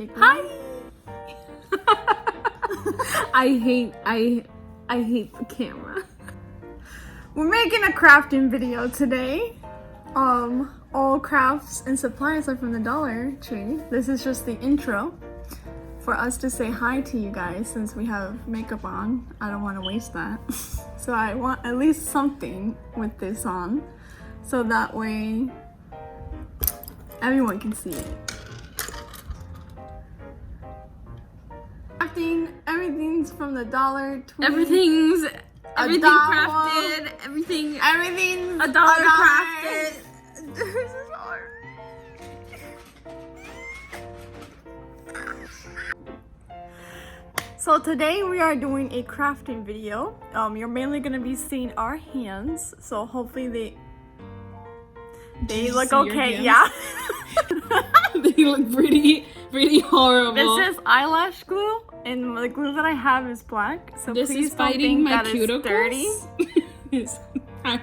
Take one. Hi! I hate the camera. We're making a crafting video today. All crafts and supplies are from the Dollar Tree. This is just the intro for us to say hi to you guys since we have makeup on. I don't want to waste that. So I want at least something with this on so that way everyone can see it. Everything's from the Dollar Tree. Everything $1. crafted. Everything's $1 crafted. This is hard. So today we are doing a crafting video. You're mainly gonna be seeing our hands. So hopefully they look okay. Yeah. They look pretty horrible. This is eyelash glue, and the glue that I have is black. So this please is don't fighting think my that it's dirty. cuticles.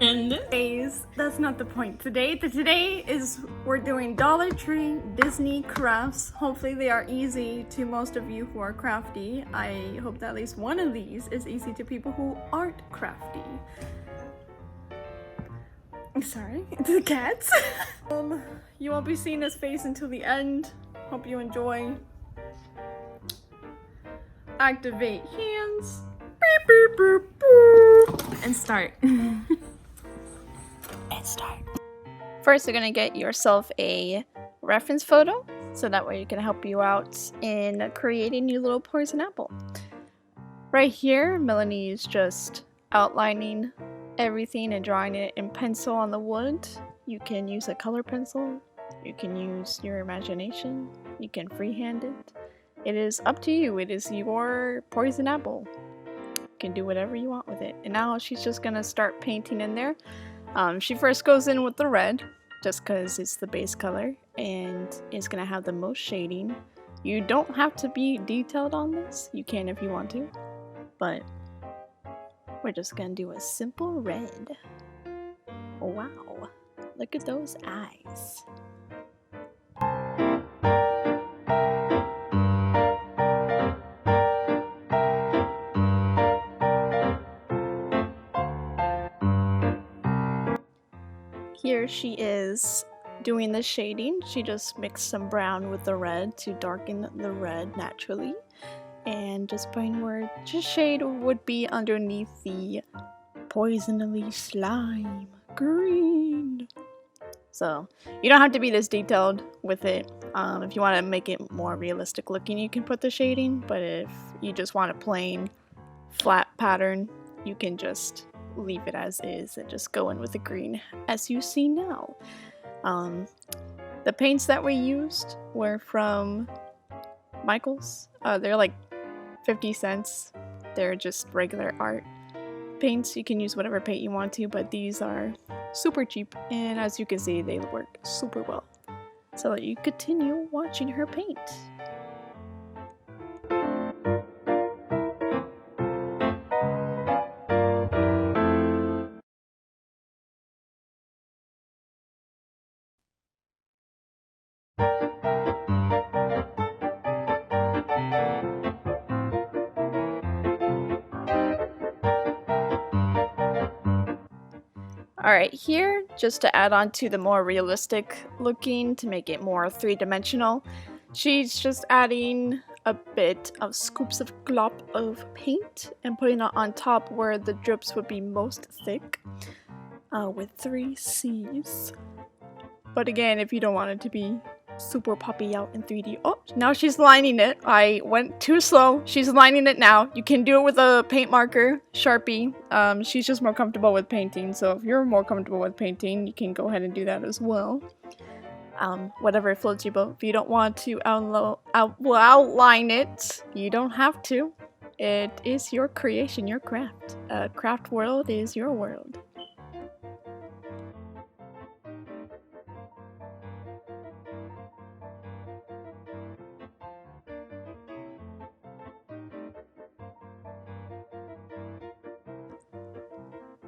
Anyways, that's not the point. Today is we're doing Dollar Tree Disney crafts. Hopefully they are easy to most of you who are crafty. I hope that at least one of these is easy to people who aren't crafty. I'm sorry, the cats. You won't be seeing his face until the end. Hope you enjoy. Activate hands. Beep, beep, beep, beep. And start. First, you're gonna get yourself a reference photo, so that way it can help you out in creating your little poison apple. Right here, Melanie is just outlining everything and drawing it in pencil on the wood. You can use a color pencil, you can use your imagination, you can freehand it. It is up to you, it is your poison apple. You can do whatever you want with it. And now she's just gonna start painting in there. She first goes in with the red, just because it's the base color, and it's gonna have the most shading. You don't have to be detailed on this, you can if you want to, but we're just gonna do a simple red. Wow, look at those eyes. Here she is doing the shading. She just mixed some brown with the red to darken the red naturally. And just putting where just shade would be underneath the poisonally slime green. So you don't have to be this detailed with it. If you want to make it more realistic looking, you can put the shading. But if you just want a plain flat pattern, you can just leave it as is and just go in with the green as you see now. The paints that we used were from Michael's. They're like 50 cents. They're just regular art paints. You can use whatever paint you want to, but these are super cheap, and as you can see, they work super well. So that you continue watching her paint. Alright, here, just to add on to the more realistic looking, to make it more three-dimensional, she's just adding a bit of scoops of glop of paint and putting it on top where the drips would be most thick, with 3 C's. But again, if you don't want it to be super poppy out in 3D. Oh, now she's lining it. I went too slow. She's lining it now. You can do it with a paint marker, Sharpie. She's just more comfortable with painting, so if you're more comfortable with painting, you can go ahead and do that as well. Whatever floats your boat. If you don't want to outline it, you don't have to. It is your creation, your craft. Craft world is your world.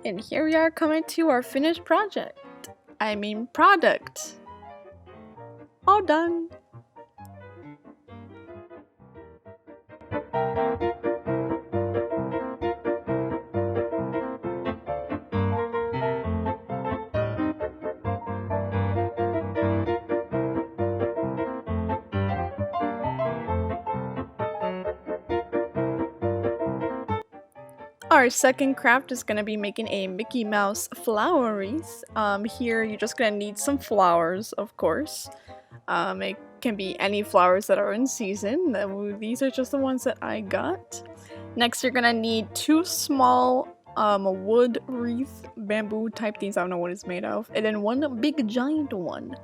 And here we are coming to our finished product. All done. Our second craft is going to be making a Mickey Mouse flower wreath. Here you're just going to need some flowers, of course. It can be any flowers that are in season. These are just the ones that I got. Next you're going to need 2 small wood wreath, bamboo type things, I don't know what it's made of. And then 1 big giant one.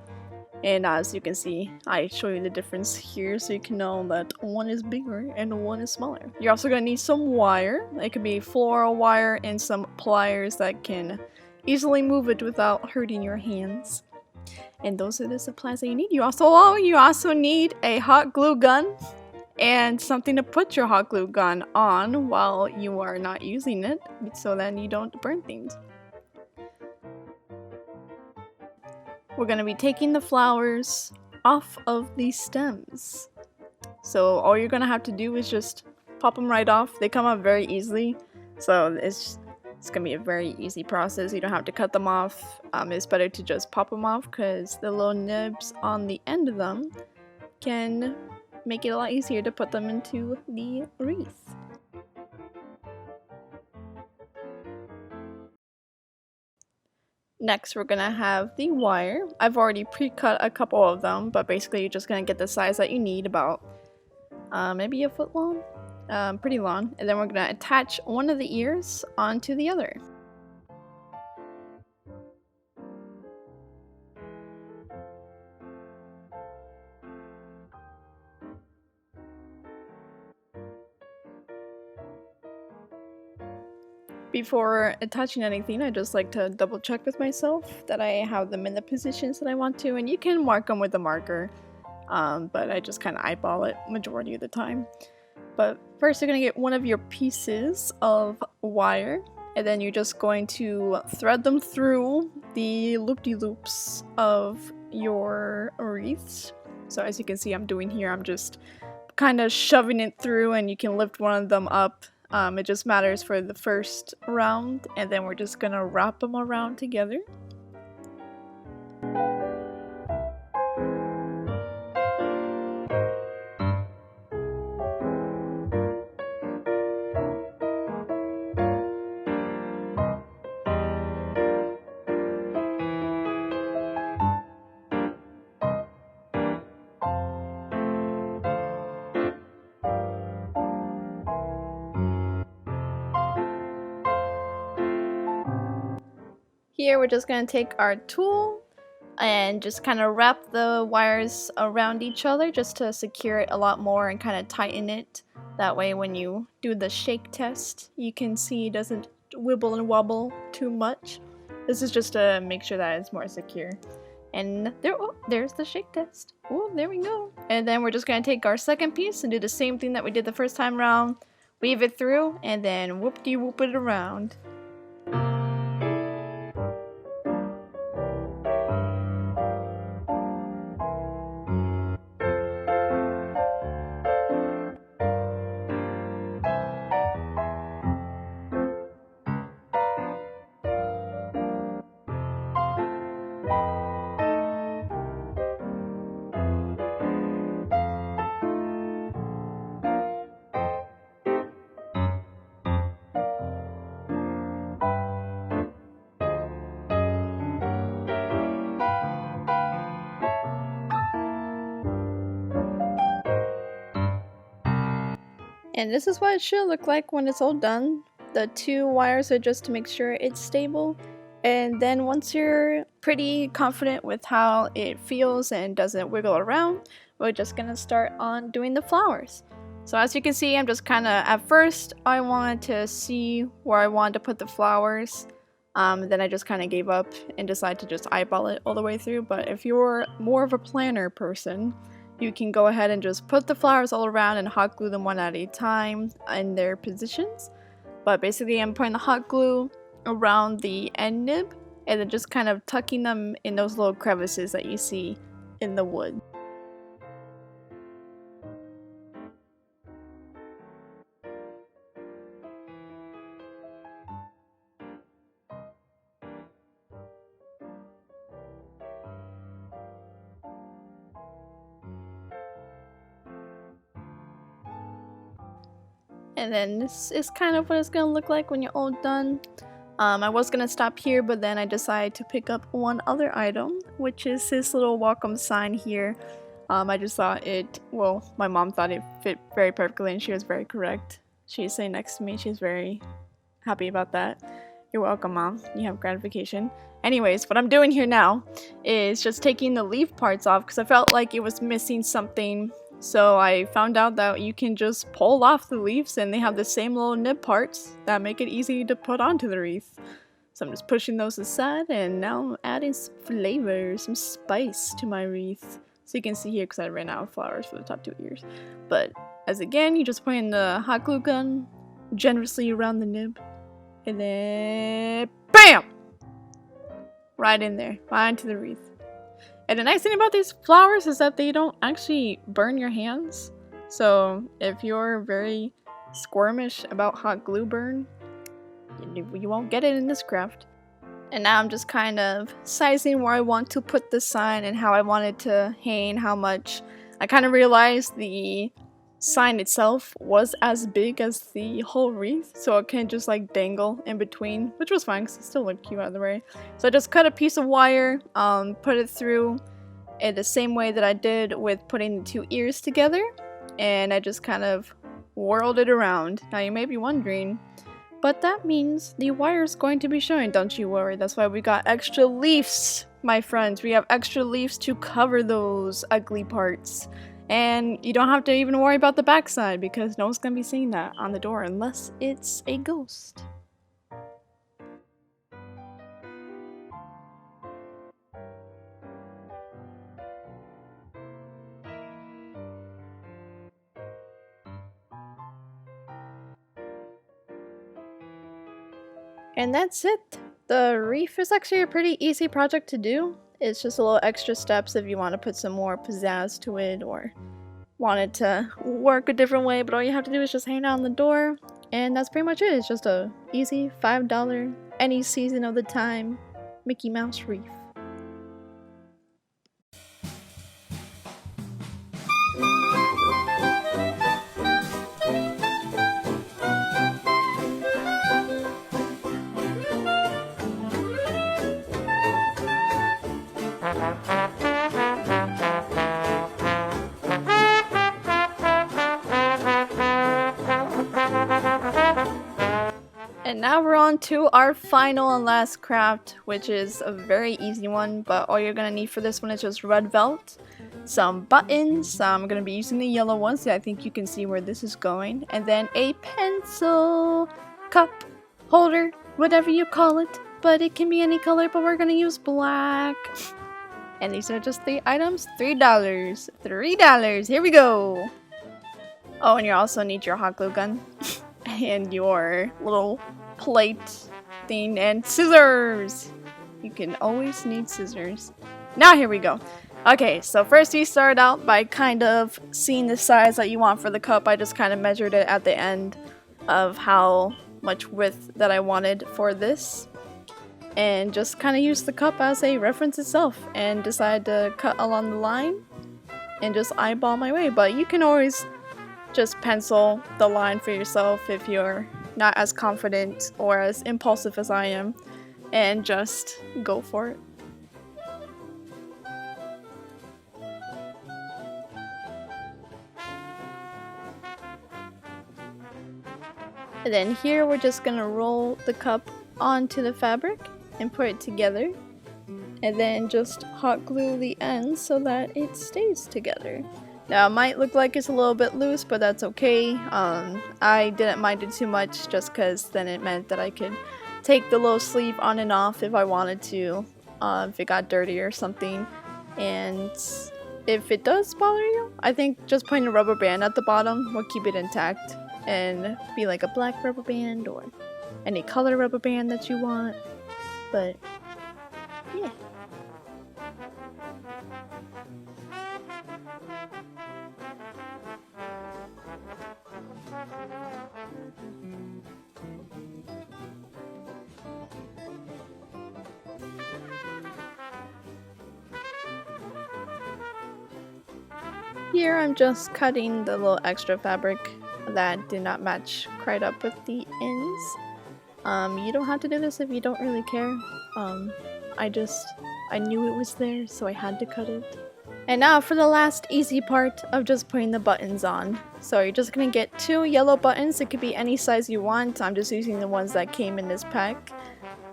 And as you can see, I show you the difference here so you can know that one is bigger and one is smaller. You're also going to need some wire. It could be floral wire and some pliers that can easily move it without hurting your hands. And those are the supplies that you need. You also need a hot glue gun and something to put your hot glue gun on while you are not using it so that you don't burn things. We're going to be taking the flowers off of these stems. So all you're going to have to do is just pop them right off. They come off very easily. So it's going to be a very easy process. You don't have to cut them off. It's better to just pop them off because the little nibs on the end of them can make it a lot easier to put them into the wreath. Next, we're gonna have the wire. I've already pre-cut a couple of them, but basically you're just gonna get the size that you need, about maybe a foot long, pretty long. And then we're gonna attach one of the ears onto the other. Before attaching anything, I just like to double check with myself that I have them in the positions that I want to, and you can mark them with a marker, but I just kind of eyeball it majority of the time. But first you're going to get one of your pieces of wire, and then you're just going to thread them through the loop-de-loops of your wreaths. So as you can see I'm doing here, I'm just kind of shoving it through, and you can lift one of them up. It just matters for the first round, and then we're just gonna wrap them around together. Here we're just going to take our tool and just kind of wrap the wires around each other just to secure it a lot more and kind of tighten it. That way when you do the shake test, you can see it doesn't wibble and wobble too much. This is just to make sure that it's more secure. And there's the shake test. Oh, there we go. And then we're just going to take our second piece and do the same thing that we did the first time around. Weave it through and then whoop-de-whoop it around. And this is what it should look like when it's all done. The 2 wires are just to make sure it's stable. And then once you're pretty confident with how it feels and doesn't wiggle around, we're just gonna start on doing the flowers. So as you can see, I'm just kind of, at first I wanted to see where I wanted to put the flowers. Then I just kind of gave up and decided to just eyeball it all the way through. But if you're more of a planner person, you can go ahead and just put the flowers all around and hot glue them one at a time in their positions. But basically I'm putting the hot glue around the end nib and then just kind of tucking them in those little crevices that you see in the wood. And then this is kind of what it's gonna look like when you're all done. I was gonna stop here, but then I decided to pick up one other item, which is this little welcome sign here. I just thought well, my mom thought it fit very perfectly and she was very correct. She's sitting next to me, she's very happy about that. You're welcome, Mom. You have gratification. Anyways, what I'm doing here now is just taking the leaf parts off because I felt like it was missing something. So I found out that you can just pull off the leaves and they have the same little nib parts that make it easy to put onto the wreath. So I'm just pushing those aside and now I'm adding some flavor, some spice to my wreath. So you can see here because I ran out of flowers for the top 2 ears. But as again, you just put in the hot glue gun generously around the nib. And then BAM! Right in there, right into the wreath. And the nice thing about these flowers is that they don't actually burn your hands. So if you're very squirmish about hot glue burn, you won't get it in this craft. And now I'm just kind of sizing where I want to put the sign and how I want it to hang, how much. I kind of realized the sign itself was as big as the whole wreath, so it can just like dangle in between, which was fine because it still looked cute out of the way. So I just cut a piece of wire, put it through in the same way that I did with putting the 2 ears together, and I just kind of whirled it around. Now you may be wondering, but that means the wire is going to be showing. Don't you worry, that's why we got extra leaves, my friends. We have extra leaves to cover those ugly parts. And you don't have to even worry about the backside because no one's gonna be seeing that on the door unless it's a ghost. And that's it. The wreath is actually a pretty easy project to do. It's just a little extra steps if you want to put some more pizzazz to it or want it to work a different way, but all you have to do is just hang it on the door, and that's pretty much it. It's just a easy $5 any season of the time Mickey Mouse wreath. And now we're on to our final and last craft, which is a very easy one, but all you're gonna need for this one is just red felt, some buttons, I'm gonna be using the yellow ones, so I think you can see where this is going, and then a pencil, cup, holder, whatever you call it, but it can be any color, but we're gonna use black. And these are just 3 items, $3, $3, here we go! Oh, and you also need your hot glue gun, and your little plate thing, and scissors! You can always need scissors. Now here we go. Okay, so first we start out by kind of seeing the size that you want for the cup. I just kind of measured it at the end of how much width that I wanted for this. And just kind of used the cup as a reference itself and decided to cut along the line and just eyeball my way. But you can always just pencil the line for yourself if you're not as confident or as impulsive as I am, and just go for it. And then here we're just gonna roll the cup onto the fabric and put it together, and then just hot glue the ends so that it stays together. Now it might look like it's a little bit loose, but that's okay. I didn't mind it too much just because then it meant that I could take the little sleeve on and off if I wanted to, if it got dirty or something. And if it does bother you, I think just putting a rubber band at the bottom will keep it intact and be like a black rubber band or any color rubber band that you want. But yeah. Here I'm just cutting the little extra fabric that did not match quite up with the ends. You don't have to do this if you don't really care. I knew it was there, so I had to cut it. And now for the last easy part of just putting the buttons on. So you're just gonna get 2 yellow buttons. It could be any size you want. I'm just using the ones that came in this pack.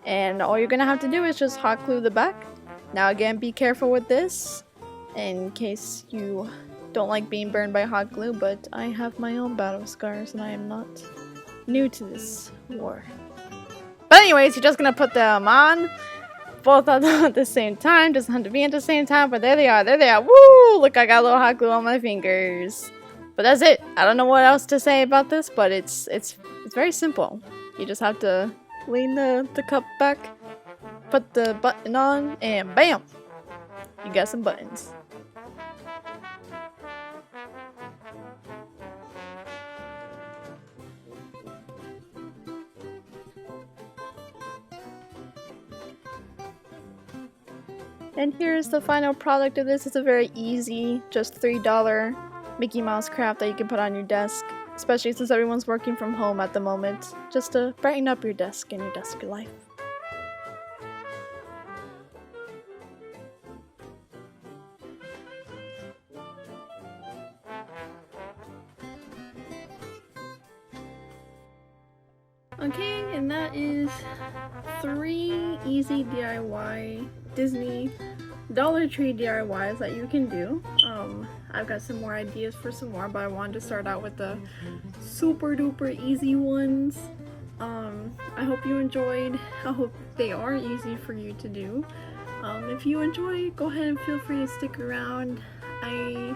And all you're gonna have to do is just hot glue the back. Now again, be careful with this in case you don't like being burned by hot glue, but I have my own battle scars and I am not new to this war. But anyways, you're just gonna put them on. Both of them at the same time. Doesn't have to be at the same time, but there they are. There they are. Woo! Look, I got a little hot glue on my fingers. But that's it. I don't know what else to say about this, but it's very simple. You just have to lean the cup back, put the button on, and bam! You got some buttons. And here's the final product of this. It's a very easy, just $3 Mickey Mouse craft that you can put on your desk, especially since everyone's working from home at the moment, just to brighten up your desk and your desk life. Okay, and that is 3 easy DIY Disney Dollar Tree DIYs that you can do. I've got some more ideas for some more, but I wanted to start out with the super duper easy ones. I hope you enjoyed. I hope they are easy for you to do. If you enjoy, go ahead and feel free to stick around. I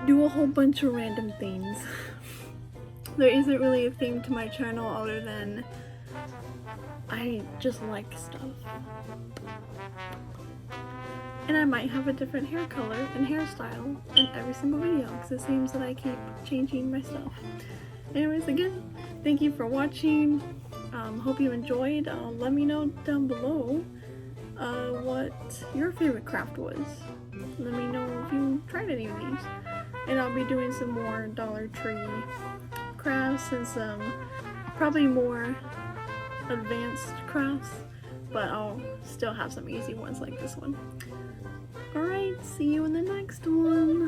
do a whole bunch of random things. There isn't really a theme to my channel other than I just like stuff. And I might have a different hair color and hairstyle in every single video because it seems that I keep changing my stuff. Anyways, again, thank you for watching. Hope you enjoyed. Let me know down below what your favorite craft was. Let me know if you tried any of these. And I'll be doing some more Dollar Tree crafts and some probably more advanced crafts, but I'll still have some easy ones like this one. Alright, see you in the next one.